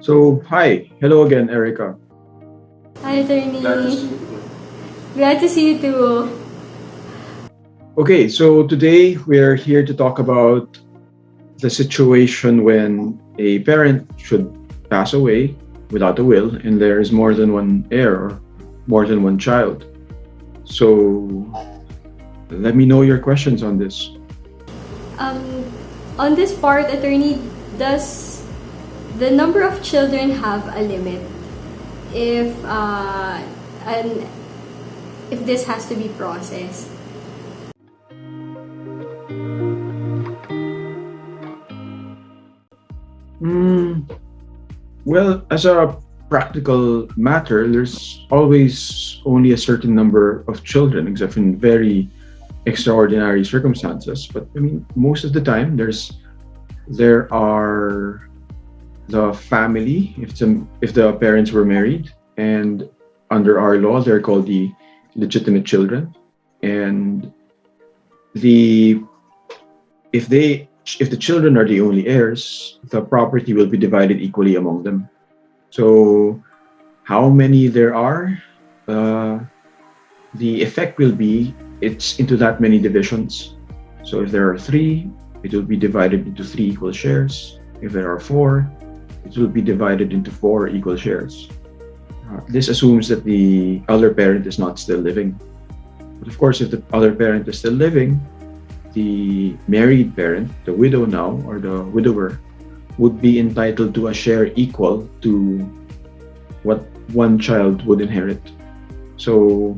So, hi. Hello again, Erica. Hi, Glad to attorney. see you. Glad to see you too. Okay, so today we're here to talk about the situation when a parent should pass away without a will and there is more than one heir or more than one child. So, let me know your questions on this. Um, on this part, attorney, does the number of children have a limit? If and if this has to be processed. Hmm. Well, as a practical matter, there's always only a certain number of children, except in very extraordinary circumstances. But I mean, most of the time, there are the family if the parents were married, and under our law, they're called the legitimate children. And the if they if the children are the only heirs, the property will be divided equally among them. So how many there are, uh, the effect will be it's into that many divisions. So if there are three, it will be divided into three equal shares. If there are four, it will be divided into four equal shares. This assumes that the other parent is not still living. But of course, if the other parent is still living, the married parent, the widow now, or the widower, would be entitled to a share equal to what one child would inherit. So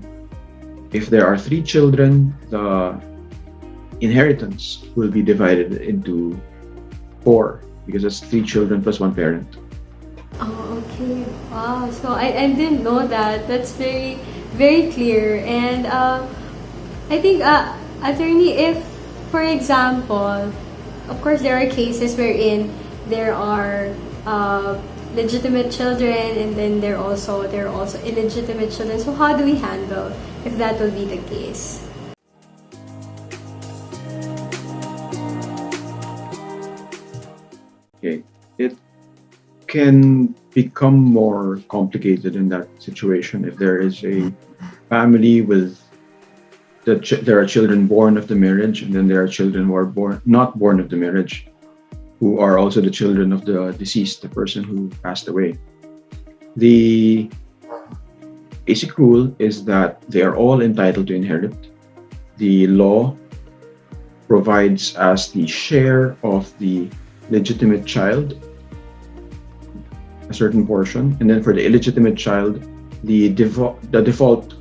if there are three children, the inheritance will be divided into four because it's three children plus one parent. Oh, okay. Wow. So I didn't know that. That's very very clear. And I think attorney, if for example, of course there are cases wherein there are legitimate children and then there are also illegitimate children. So how do we handle if that will be the case? Okay. It can become more complicated in that situation if there is a family with there are children born of the marriage, and then there are children who are not born of the marriage, who are also the children of the deceased, the person who passed away. The basic rule is that they are all entitled to inherit. The law provides as the share of the legitimate child a certain portion, and then for the illegitimate child, the default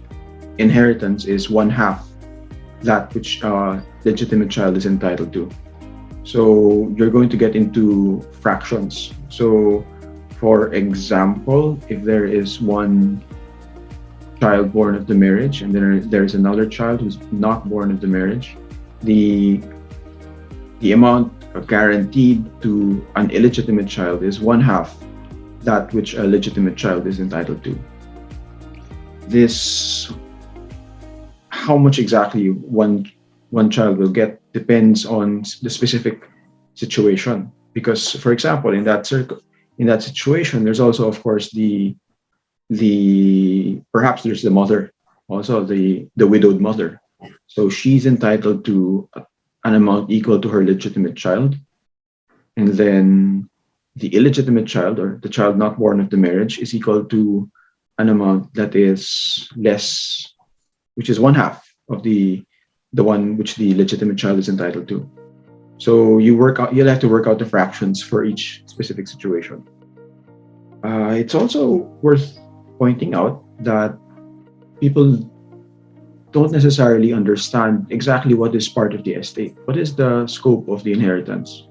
inheritance is one half that which legitimate child is entitled to. So you're going to get into fractions. So, for example, if there is one child born of the marriage and then there is another child who's not born of the marriage, the amount guaranteed to an illegitimate child is one half that which a legitimate child is entitled to. This how much exactly one child will get depends on the specific situation. Because, for example, in that situation, there's also, of course, the perhaps there's the mother, also the widowed mother. So she's entitled to an amount equal to her legitimate child, and then the illegitimate child, or the child not born of the marriage, is equal to an amount that is less, which is one half of the one which the legitimate child is entitled to. So you'll have to work out the fractions for each specific situation. It's also worth pointing out that people don't necessarily understand exactly what is part of the estate. What is the scope of the inheritance?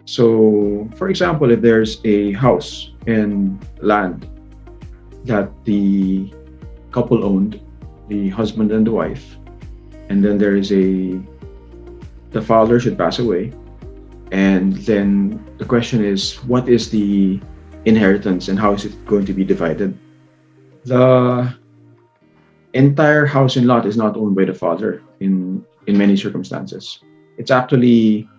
So, for example, if there's a house and land that the couple owned, the husband and the wife, and then the father should pass away, and then the question is, what is the inheritance and how is it going to be divided? The entire house and lot is not owned by the father in many circumstances. It's actually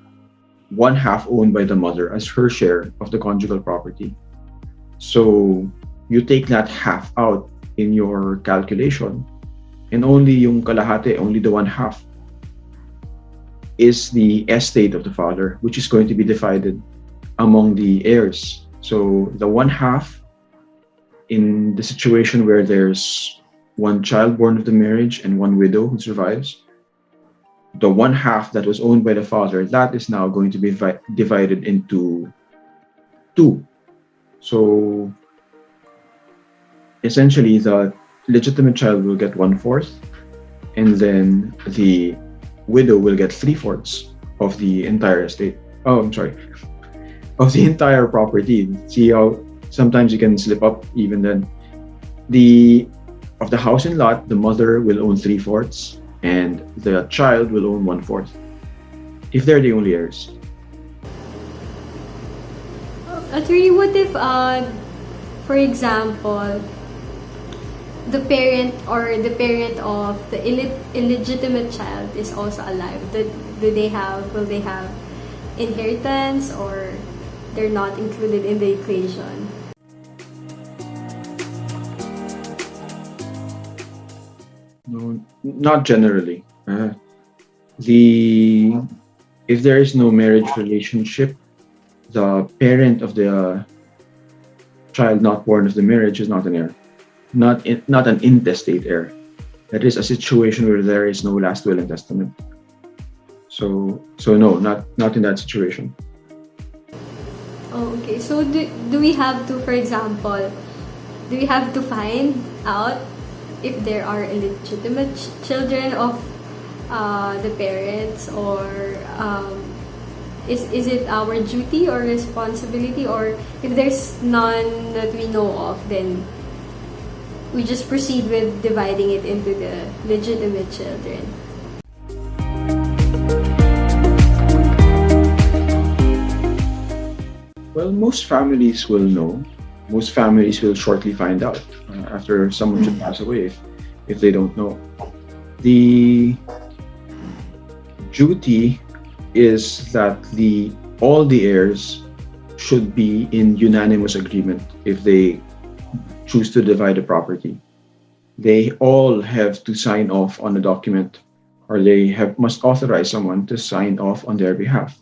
one half owned by the mother as her share of the conjugal property. So you take that half out in your calculation, and only yung kalahati, only the one half, is the estate of the father, which is going to be divided among the heirs. So the one half, in the situation where there's one child born of the marriage and one widow who survives, the one half that was owned by the father, that is now going to be divided into two. So essentially, the legitimate child will get 1/4, and then the widow will get 3/4 of the entire estate. Oh, I'm sorry, of the entire property. See how sometimes you can slip up even then. The of the house and lot, the mother will own 3/4, and the child will own 1/4, if they're the only heirs. Attorney, what if, for example, the parent of the illegitimate child is also alive? Will they have inheritance, or they're not included in the equation? No, not generally. The If there is no marriage relationship, the parent of the child not born of the marriage is not an heir, not an intestate heir. That is a situation where there is no last will and testament. So no, not in that situation. Oh, okay. So do we have to, for example, do we have to find out if there are illegitimate children of the parents, or is it our duty or responsibility, or if there's none that we know of, then we just proceed with dividing it into the legitimate children? Well, most families will know. Most families will shortly find out after someone should pass away if they don't know. The duty is that all the heirs should be in unanimous agreement if they choose to divide the property. They all have to sign off on a document, or must authorize someone to sign off on their behalf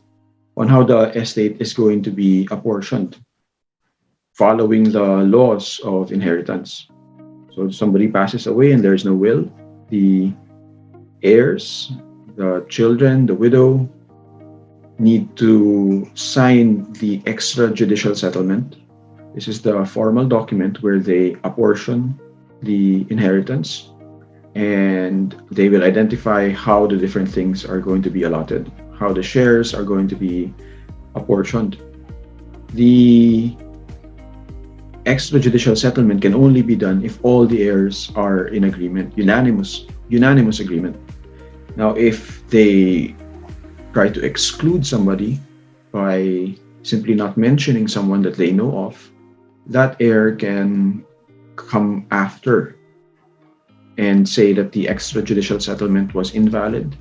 on how the estate is going to be apportioned, following the laws of inheritance. So if somebody passes away and there is no will, the heirs, the children, the widow, need to sign the extrajudicial settlement. This is the formal document where they apportion the inheritance, and they will identify how the different things are going to be allotted, how the shares are going to be apportioned. The extrajudicial settlement can only be done if all the heirs are in agreement, unanimous agreement. Now, if they try to exclude somebody by simply not mentioning someone that they know of, that heir can come after and say that the extrajudicial settlement was invalid,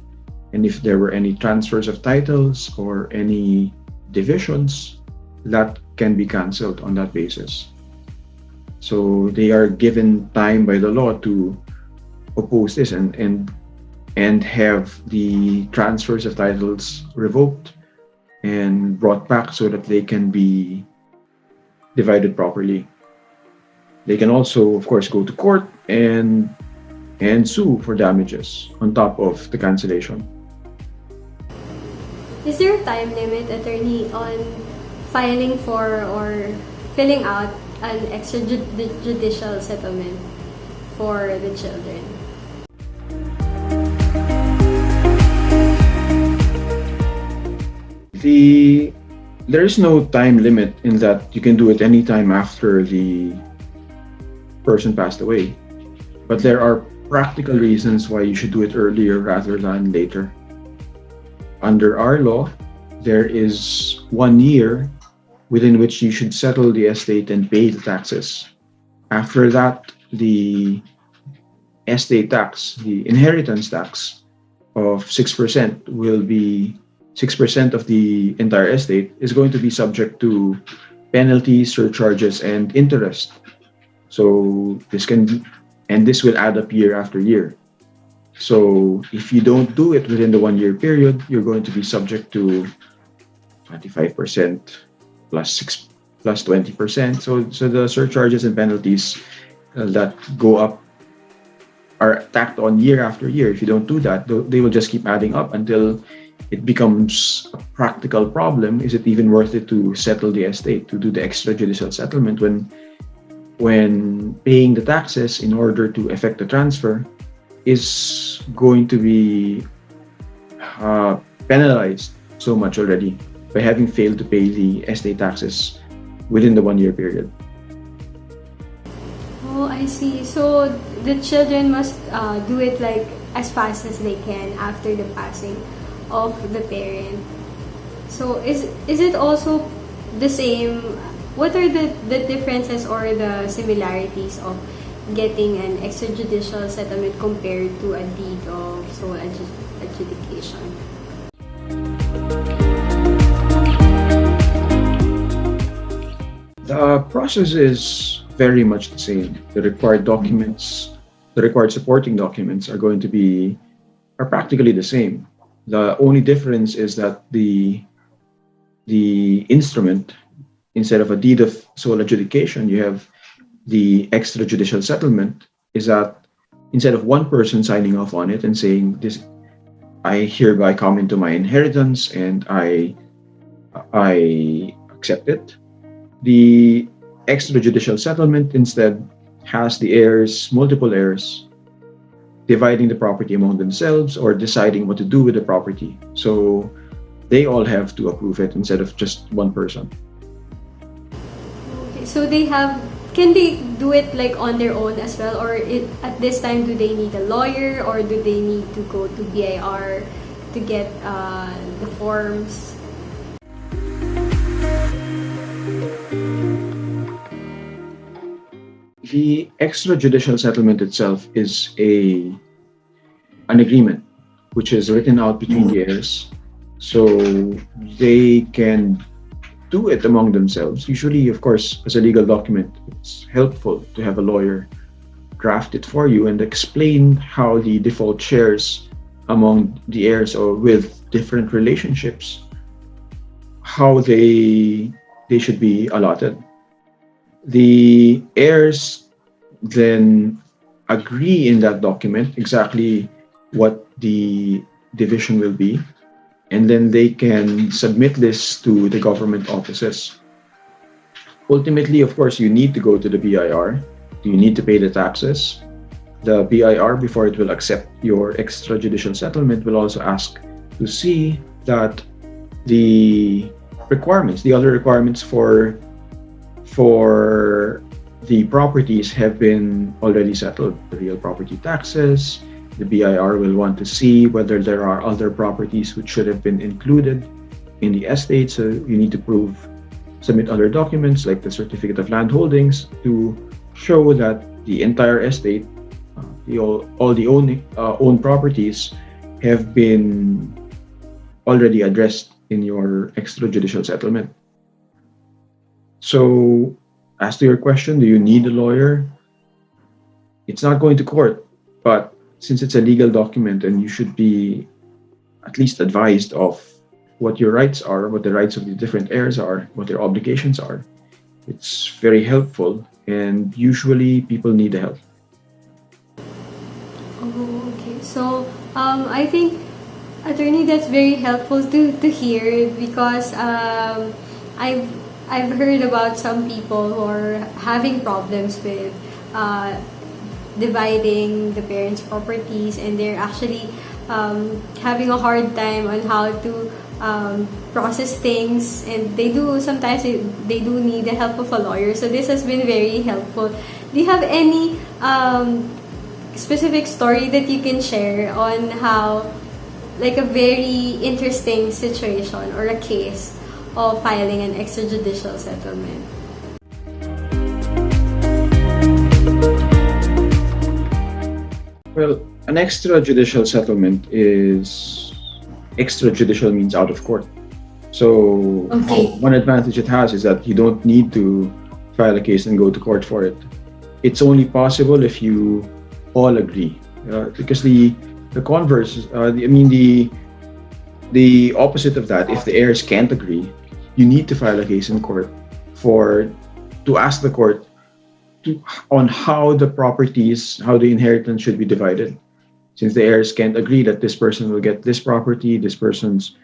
and if there were any transfers of titles or any divisions, that can be cancelled on that basis. So they are given time by the law to oppose this and have the transfers of titles revoked and brought back so that they can be divided properly. They can also, of course, go to court and sue for damages on top of the cancellation. Is there a time limit, attorney, on filing for or filling out an extrajudicial settlement for the children? There is no time limit in that you can do it anytime after the person passed away, but there are practical reasons why you should do it earlier rather than later. Under our law, there is 1 year within which you should settle the estate and pay the taxes. After that, the estate tax, the inheritance tax of 6% will be 6% of the entire estate is going to be subject to penalties, surcharges, and interest. So this will add up year after year. So if you don't do it within the 1 year period, you're going to be subject to 25% plus 6 plus 20%. So the surcharges and penalties that go up are tacked on year after year. If you don't do that, they will just keep adding up until it becomes a practical problem. Is it even worth it to settle the estate, to do the extrajudicial settlement when paying the taxes in order to effect the transfer is going to be penalized so much already by having failed to pay the estate taxes within the 1 year period? Oh, I see. So the children must do it like as fast as they can after the passing of the parent. So is it also the same? What are the differences or the similarities of getting an extrajudicial settlement compared to a deed of sole adjudication? The process is very much the same. The required documents, the required supporting documents are practically the same. The only difference is that the instrument, instead of a deed of sole adjudication, you have the extrajudicial settlement. Is that instead of one person signing off on it and saying this, I hereby come into my inheritance and I accept it. The extrajudicial settlement instead has the heirs, multiple heirs, dividing the property among themselves or deciding what to do with the property. So they all have to approve it instead of just one person. Okay, so can they do it like on their own as well, or at this time do they need a lawyer, or do they need to go to BIR to get the forms? The extrajudicial settlement itself is an agreement which is written out between the heirs, so they can do it among themselves. Usually, of course, as a legal document, it's helpful to have a lawyer draft it for you and explain how the default shares among the heirs or with different relationships, how they should be allotted. The heirs then agree in that document exactly what the division will be, and then they can submit this to the government offices. Ultimately, of course, you need to go to the BIR. You need to pay the taxes. The BIR, before it will accept your extrajudicial settlement, will also ask to see that the other requirements for the properties have been already settled. The real property taxes. The BIR will want to see whether there are other properties which should have been included in the estate. So you need to submit other documents like the certificate of land holdings to show that the entire estate, all the owned properties have been already addressed in your extrajudicial settlement. So, as to your question, do you need a lawyer? It's not going to court, but since it's a legal document and you should be at least advised of what your rights are, what the rights of the different heirs are, what their obligations are, it's very helpful, and usually people need the help. Oh, okay. So, I think, attorney, that's very helpful to hear, because I've heard about some people who are having problems with dividing the parents' properties, and they're actually having a hard time on how to process things, and sometimes they do need the help of a lawyer. So this has been very helpful. Do you have any specific story that you can share on how, like, a very interesting situation or a case of filing an extrajudicial settlement? Well, an extrajudicial settlement extrajudicial means out of court. So Okay. one advantage it has is that you don't need to file a case and go to court for it. It's only possible if you all agree, because the converse, the opposite of that, if the heirs can't agree, you need to file a case in court for to ask the court on how the properties, how the inheritance should be divided. Since the heirs can't agree that this person will get this property, these persons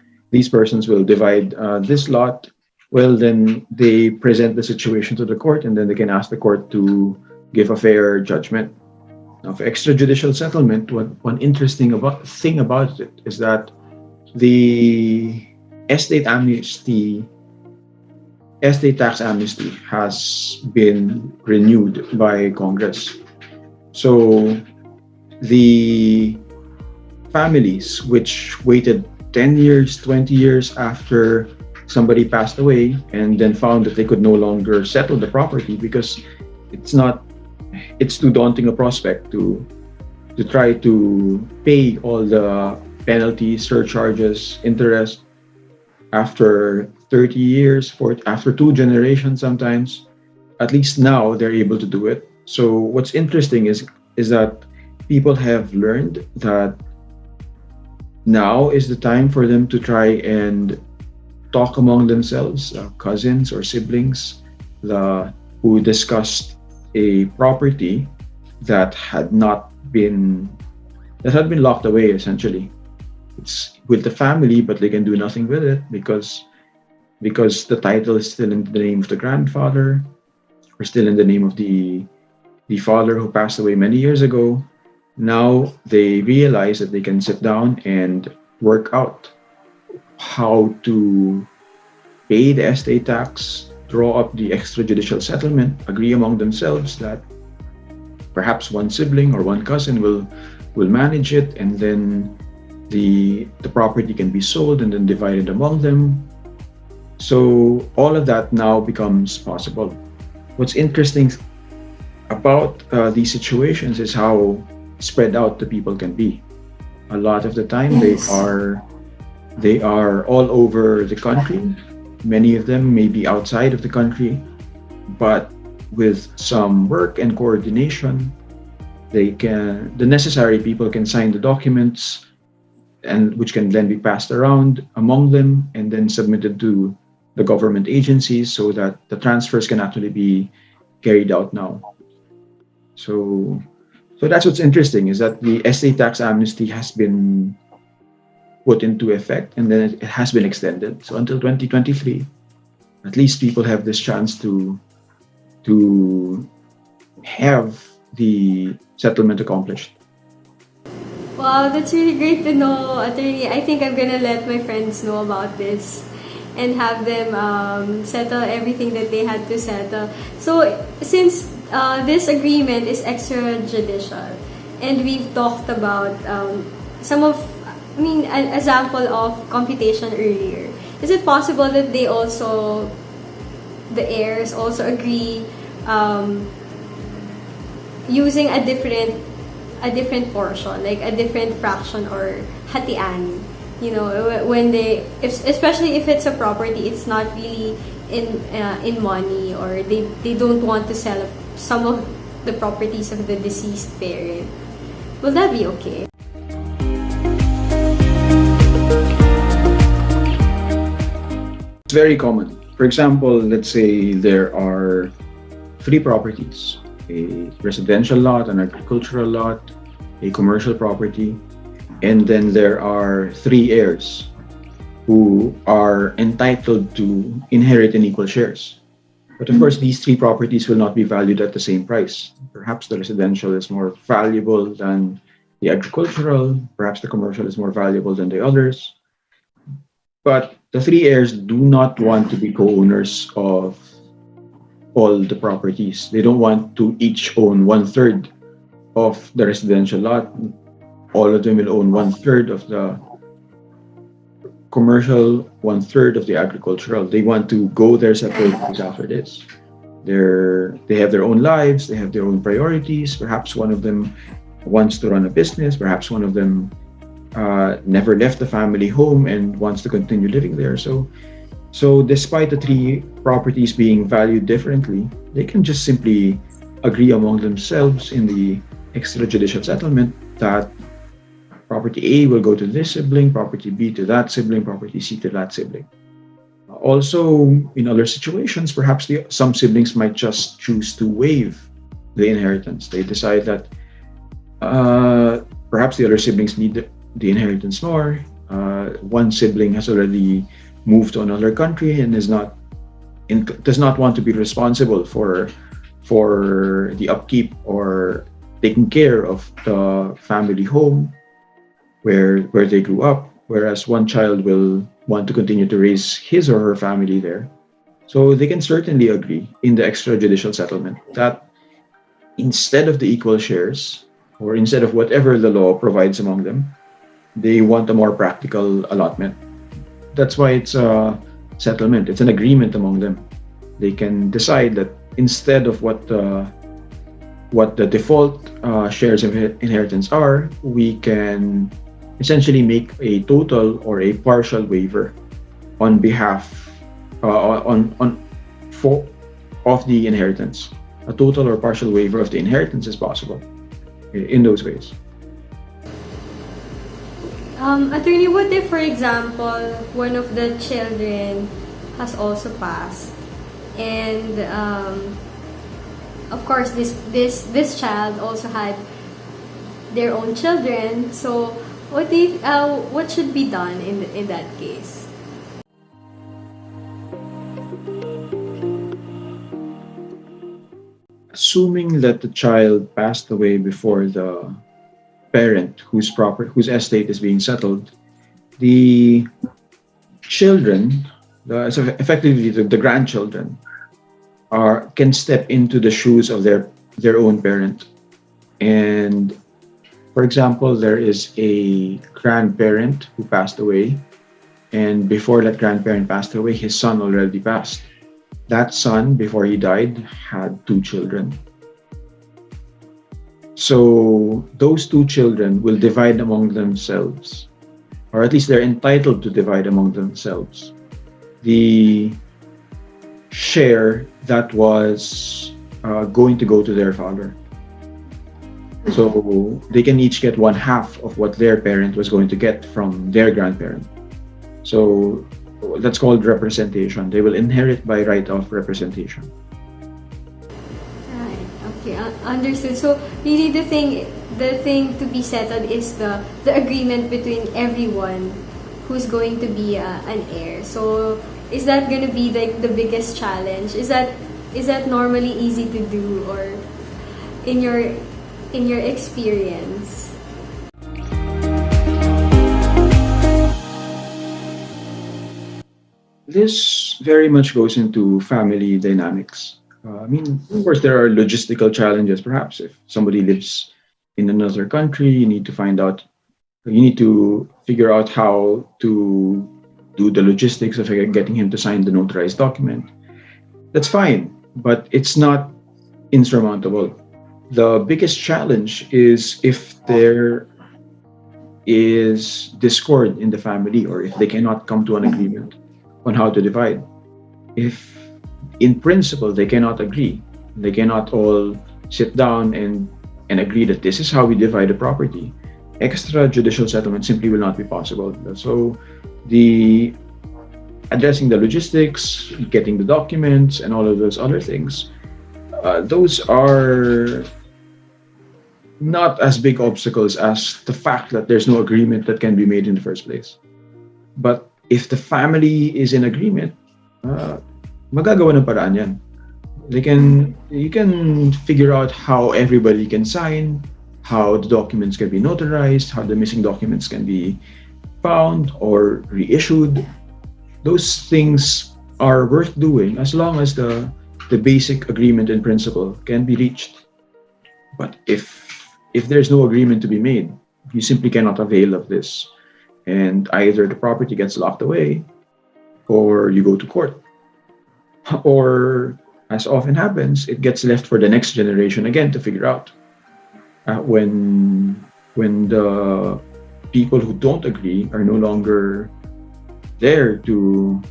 will divide this lot, well, then they present the situation to the court, and then they can ask the court to give a fair judgment. Now, for extrajudicial settlement, one interesting thing about it is that the estate amnesty estate tax amnesty has been renewed by Congress. So the families which waited 10 years, 20 years after somebody passed away and then found that they could no longer settle the property because it's too daunting a prospect to try to pay all the penalties, surcharges, interest after 30 years, after two generations sometimes. At least now they're able to do it. So what's interesting is that people have learned that now is the time for them to try and talk among themselves, cousins or siblings, who discussed a property that had been locked away. Essentially, it's with the family, but they can do nothing with it because the title is still in the name of the grandfather, or still in the name of the father who passed away many years ago. Now they realize that they can sit down and work out how to pay the estate tax, draw up the extrajudicial settlement, agree among themselves that perhaps one sibling or one cousin will manage it, and then the property can be sold and then divided among them. So all of that now becomes possible. What's interesting about these situations is how spread out the people can be. A lot of the time, Yes. they are all over the country. Many of them may be outside of the country, but with some work and coordination, the necessary people can sign the documents, and which can then be passed around among them and then submitted to the government agencies so that the transfers can actually be carried out now. So that's what's interesting, is that the estate tax amnesty has been put into effect and then it has been extended. So until 2023, at least people have this chance to have the settlement accomplished. Wow, that's really great to know, attorney. I think I'm gonna let my friends know about this and have them settle everything that they had to settle. So, since this agreement is extrajudicial, and we've talked about an example of computation earlier, is it possible that the heirs also agree using a different portion, like a different fraction or hatian? Especially if it's a property, it's not really in money, or they don't want to sell some of the properties of the deceased parent. Will that be okay? It's very common. For example, let's say there are three properties: a residential lot, an agricultural lot, a commercial property, and then there are three heirs who are entitled to inherit in equal shares. But of course, these three properties will not be valued at the same price. Perhaps the residential is more valuable than the agricultural, perhaps the commercial is more valuable than the others. But the three heirs do not want to be co-owners of all the properties. They don't want to each own 1/3 of the residential lot. All of them will own 1/3 of the commercial, 1/3 of the agricultural. They want to go their separate ways after this. They have their own lives, they have their own priorities. Perhaps one of them wants to run a business, perhaps one of them never left the family home and wants to continue living there. So So despite the three properties being valued differently, they can just simply agree among themselves in the extrajudicial settlement that property A will go to this sibling, property B to that sibling, property C to that sibling. Also, in other situations, perhaps some siblings might just choose to waive the inheritance. They decide that perhaps the other siblings need the inheritance more. One sibling has already moved to another country and does not want to be responsible for the upkeep or taking care of the family home where they grew up, whereas one child will want to continue to raise his or her family there. So they can certainly agree in the extrajudicial settlement that instead of the equal shares, or instead of whatever the law provides among them, they want a more practical allotment. That's why it's a settlement. It's an agreement among them. They can decide that instead of what the default shares of inheritance are, we can essentially make a total or a partial waiver on behalf on for of the inheritance. A total or partial waiver of the inheritance is possible in those ways. Attorney, what if, for example, one of the children has also passed, and of course, this child also had their own children. So, what should be done in that case? Assuming that the child passed away before the parent whose estate is being settled, the children, so effectively the grandchildren, can step into the shoes of their own parent. And for example, there is a grandparent who passed away, and before that grandparent passed away, his son already passed. That son, before he died, had two children. So those two children will divide among themselves, or at least they're entitled to divide among themselves, the share that was going to go to their father. So they can each get one half of what their parent was going to get from their grandparent. So that's called representation. They will inherit by right of representation. Right. Okay. Understood. So really, the thing to be settled is the agreement between everyone who's going to be an heir. So is that going to be like the biggest challenge? Is that normally easy to do, or in your experience? This very much goes into family dynamics. I mean, of course, there are logistical challenges. Perhaps if somebody lives in another country, you need to figure out how to do the logistics of getting him to sign the notarized document. That's fine, but it's not insurmountable. The biggest challenge is if there is discord in the family, or if they cannot come to an agreement on how to divide. If in principle they cannot agree, they cannot all sit down and agree that this is how we divide the property, extrajudicial settlement simply will not be possible. So the addressing the logistics, getting the documents, and all of those other things, those are not as big obstacles as the fact that there's no agreement that can be made in the first place. But if the family is in agreement, magagawa ng paraan yan. You can figure out how everybody can sign, how the documents can be notarized, how the missing documents can be found or reissued. Those things are worth doing as long as the basic agreement in principle can be reached. But if there's no agreement to be made, you simply cannot avail of this. And either the property gets locked away, or you go to court. Or, as often happens, it gets left for the next generation again to figure out. When the people who don't agree are no longer there to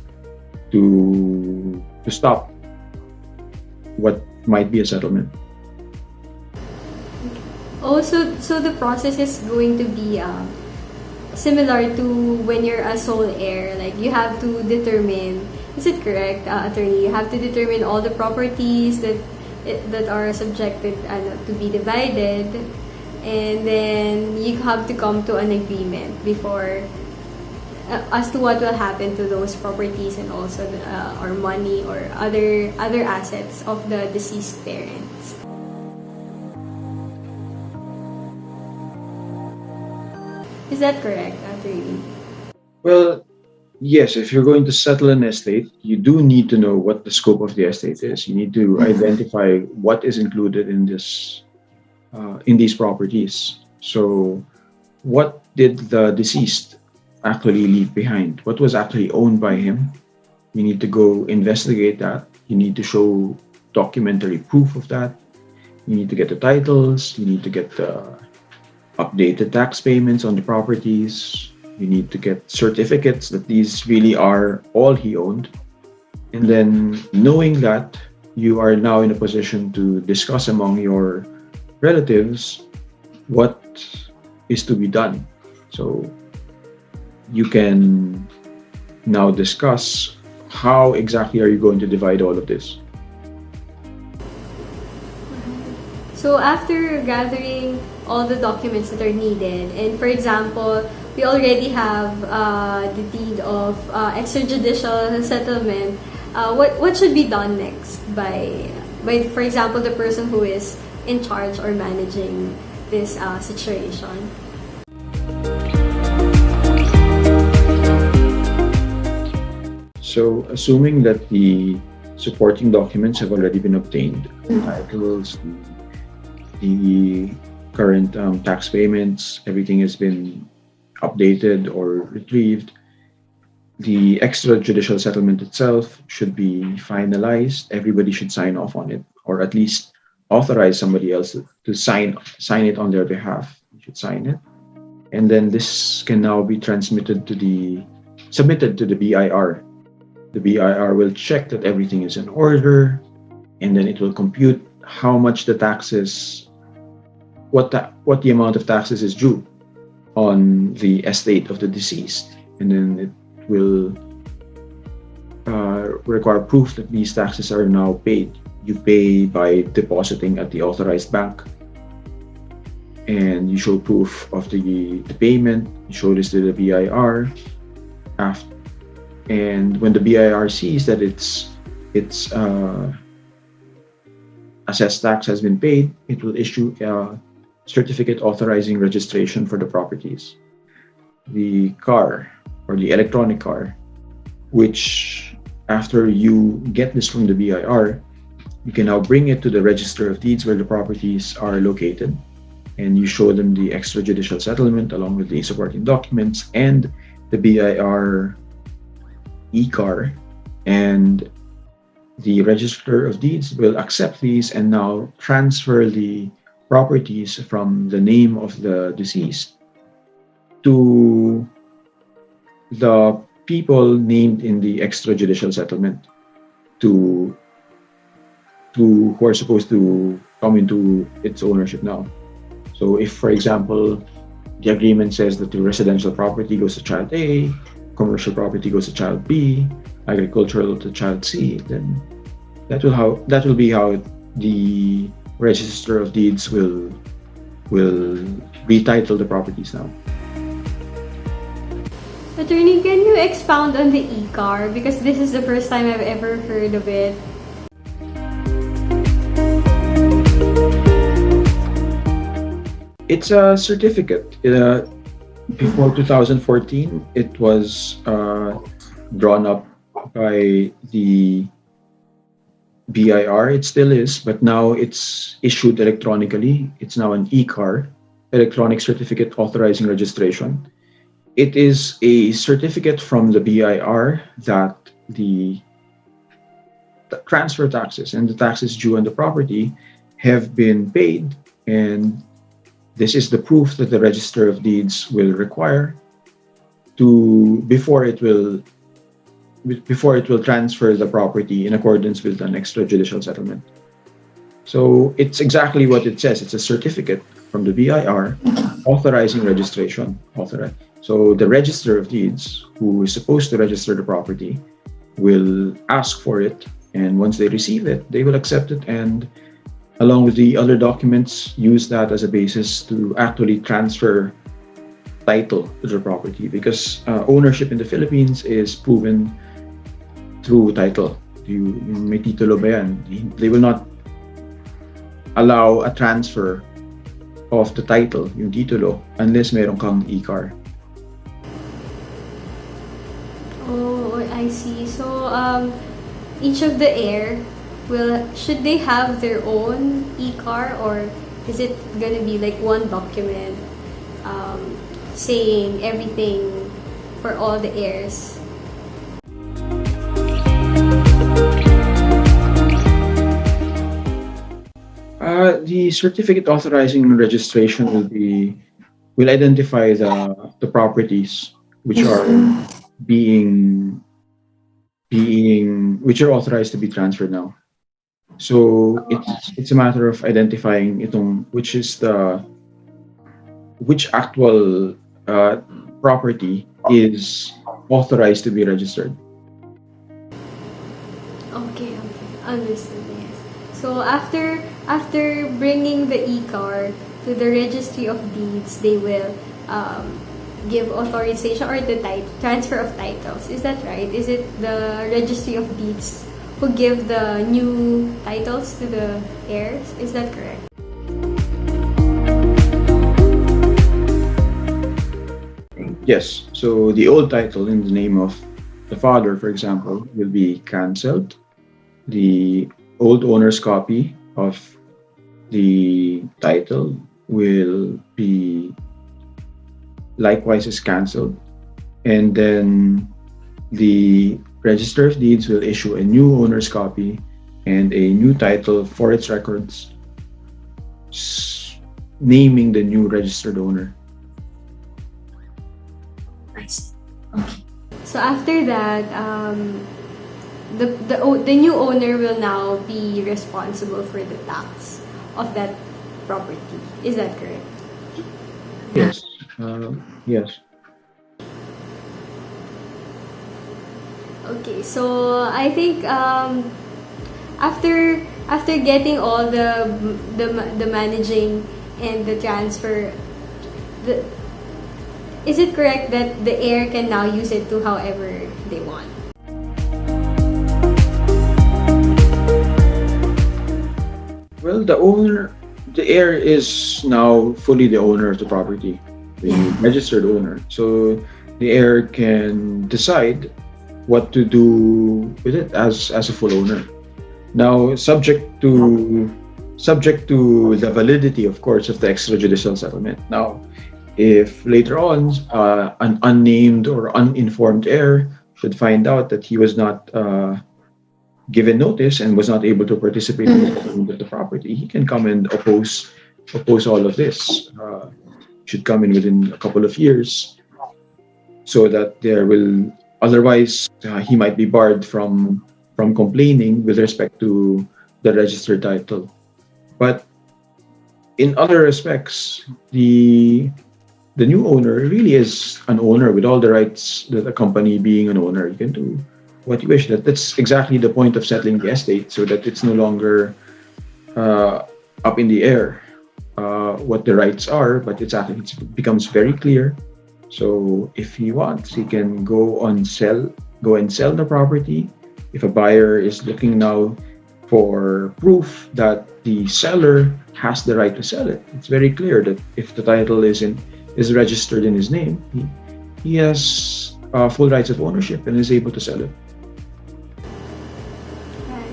to stop what might be a settlement. Also, so the process is going to be similar to when you're a sole heir. Like you have to determine, is it correct, attorney? You have to determine all the properties that are subjected to be divided, and then you have to come to an agreement before as to what will happen to those properties and also or money or other assets of the deceased parents. Is that correct, attorney? Well, yes, if you're going to settle an estate, you do need to know what the scope of the estate is. You need to identify what is included in this in these properties. So, what did the deceased actually leave behind? What was actually owned by him? You need to go investigate that. You need to show documentary proof of that. You need to get the titles. You need to get the updated tax payments on the properties. You need to get certificates that these really are all he owned. And then knowing that, you are now in a position to discuss among your relatives what is to be done. So you can now discuss how exactly are you going to divide all of this. So after gathering all the documents that are needed, and for example, we already have the deed of extrajudicial settlement, what should be done next by, for example, the person who is in charge or managing this situation? So assuming that the supporting documents have already been obtained, titles, the current tax payments, everything has been updated or retrieved, the extrajudicial settlement itself should be finalized. Everybody should sign off on it, or at least authorize somebody else to sign it on their behalf. You should sign it. And then this can now be submitted to the BIR. The BIR will check that everything is in order, and then it will compute how much the taxes, what the amount of taxes is due on the estate of the deceased, and then it will require proof that these taxes are now paid. You pay by depositing at the authorized bank, and you show proof of the payment. You show this to the BIR. And when the BIR sees that its assessed tax has been paid, it will issue a certificate authorizing registration for the properties. The CAR, or the electronic CAR, which after you get this from the BIR, you can now bring it to the Register of Deeds where the properties are located, and you show them the extrajudicial settlement along with the supporting documents and the BIR ECAR, and the Register of Deeds will accept these and now transfer the properties from the name of the deceased to the people named in the extrajudicial settlement to who are supposed to come into its ownership now. So if, for example, the agreement says that the residential property goes to child A, commercial property goes to child B, agricultural to child C, then that will be how the Register of Deeds will retitle the properties now. Attorney, can you expound on the ECAR? Because this is the first time I've ever heard of it. It's a certificate. Before 2014, it was drawn up by the BIR. It still is, but now it's issued electronically. It's now an ECAR, electronic certificate authorizing registration. It is a certificate from the BIR that the transfer taxes and the taxes due on the property have been paid, and this is the proof that the Register of Deeds will require before it will before it will transfer the property in accordance with an extrajudicial settlement. So it's exactly what it says. It's a certificate from the BIR authorizing registration. So the Register of Deeds, who is supposed to register the property, will ask for it, and once they receive it, they will accept it, and along with the other documents, use that as a basis to actually transfer title to the property, because ownership in the Philippines is proven through title. May titulo ba yan? They will not allow a transfer of the title, yung titulo, unless meron kang ECAR. Oh, I see. So, each of the heir should they have their own ECAR, or is it gonna be like one document saying everything for all the heirs? The certificate authorizing registration will identify the properties which are which are authorized to be transferred now. So it's a matter of identifying which actual property is authorized to be registered. Okay, understood. Yes. So after bringing the ECAR to the Registry of Deeds, they will give authorization or the transfer of titles. Is that right? Is it the Registry of Deeds who give the new titles to the heirs? Is that correct? Yes. So the old title in the name of the father, for example, will be cancelled. The old owner's copy of the title will be likewise is cancelled, and then the Register of Deeds will issue a new owner's copy and a new title for its records, naming the new registered owner. Nice. Okay. So after that, the new owner will now be responsible for the tax of that property. Is that correct? Yes. Yes. Okay, so I think after getting all the managing and the transfer, is it correct that the heir can now use it to however they want? Well, the heir is now fully the owner of the property, the registered owner. So the heir can decide what to do with it as a full owner. Now, subject to the validity, of course, of the extrajudicial settlement. Now, if later on an unnamed or uninformed heir should find out that he was not given notice and was not able to participate in the settlement of the property, he can come and oppose all of this. Should come in within a couple of years, so that there will otherwise he might be barred from complaining with respect to the registered title. But in other respects, the new owner really is an owner with all the rights that accompany being an owner. You can do what you wish. That's exactly the point of settling the estate, so that it's no longer up in the air what the rights are, but it becomes very clear. So if he wants, he can go and sell the property. If a buyer is looking now for proof that the seller has the right to sell it, it's very clear that if the title is registered in his name, he has full rights of ownership and is able to sell it. Right.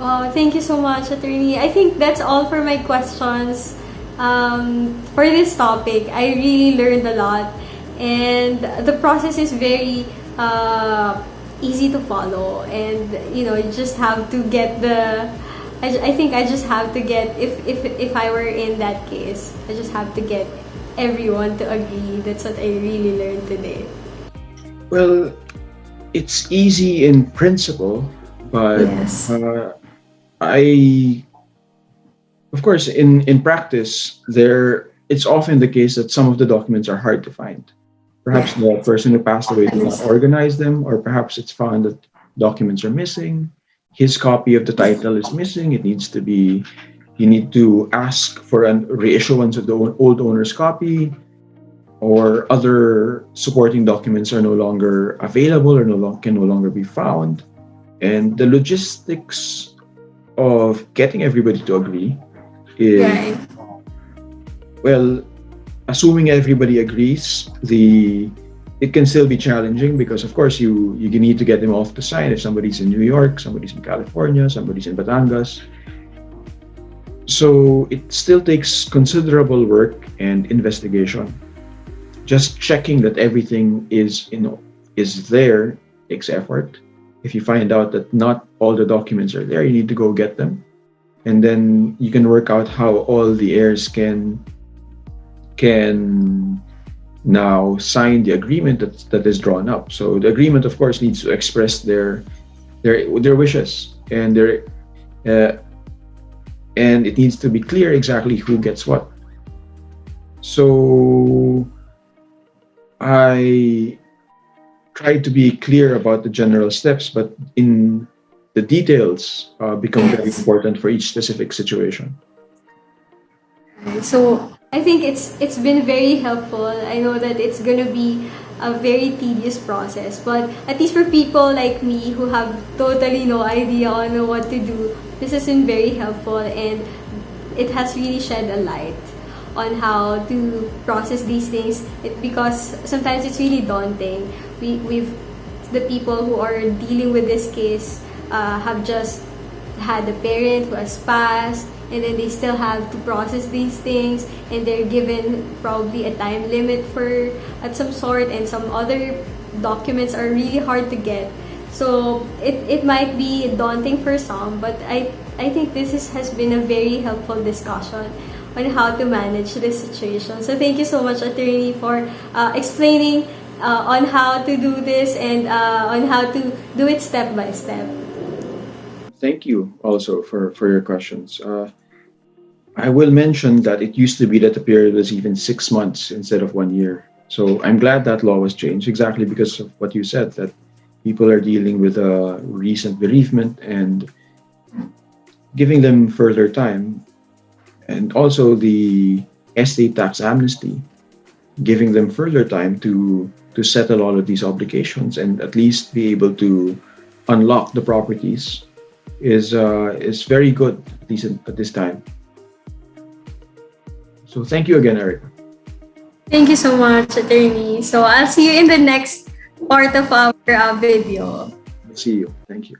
Well, thank you so much, Attorney. I think that's all for my questions for this topic. I really learned a lot, and the process is very easy to follow, and you just have to get I think I just have to get, if I were in that case, I just have to get everyone to agree. That's what I really learned today. Well, it's easy in principle, but Yes. I, of course, in practice, it's often the case that some of the documents are hard to find. Perhaps Yeah. the person who passed away did not Understand. organize them, or perhaps it's found that documents are missing. His copy of the title is missing. You need to ask for a reissuance of the old owner's copy, or other supporting documents are no longer available or can no longer be found. And the logistics of getting everybody to agree is, Right. well, assuming everybody agrees, it can still be challenging because of course you need to get them off to sign. If somebody's in New York, somebody's in California, somebody's in Batangas, so it still takes considerable work and investigation. Just checking that everything is there takes effort. If you find out that not all the documents are there, you need to go get them, and then you can work out how all the heirs can now sign the agreement that is drawn up. So the agreement, of course, needs to express their wishes, uh, and it needs to be clear exactly who gets what. So I tried to be clear about the general steps, but in the details become very Yes. important for each specific situation. So, I think it's been very helpful. I know that it's gonna be a very tedious process, but at least for people like me who have totally no idea on what to do, this has been very helpful, and it has really shed a light on how to process these things. Because sometimes it's really daunting. We've the people who are dealing with this case have just had a parent who has passed, and then they still have to process these things, and they're given probably a time limit for at some sort, and some other documents are really hard to get. So it might be daunting for some, but I think has been a very helpful discussion on how to manage this situation. So thank you so much, attorney, for explaining on how to do this, and on how to do it step by step. Thank you also for your questions. I will mention that it used to be that the period was even 6 months instead of 1 year. So I'm glad that law was changed exactly because of what you said, that people are dealing with a recent bereavement and giving them further time. And also the estate tax amnesty, giving them further time to settle all of these obligations and at least be able to unlock the properties is very good, at least at this time. So thank you again, Eric. Thank you so much, attorney. So I'll see you in the next part of our video. See you. Thank you.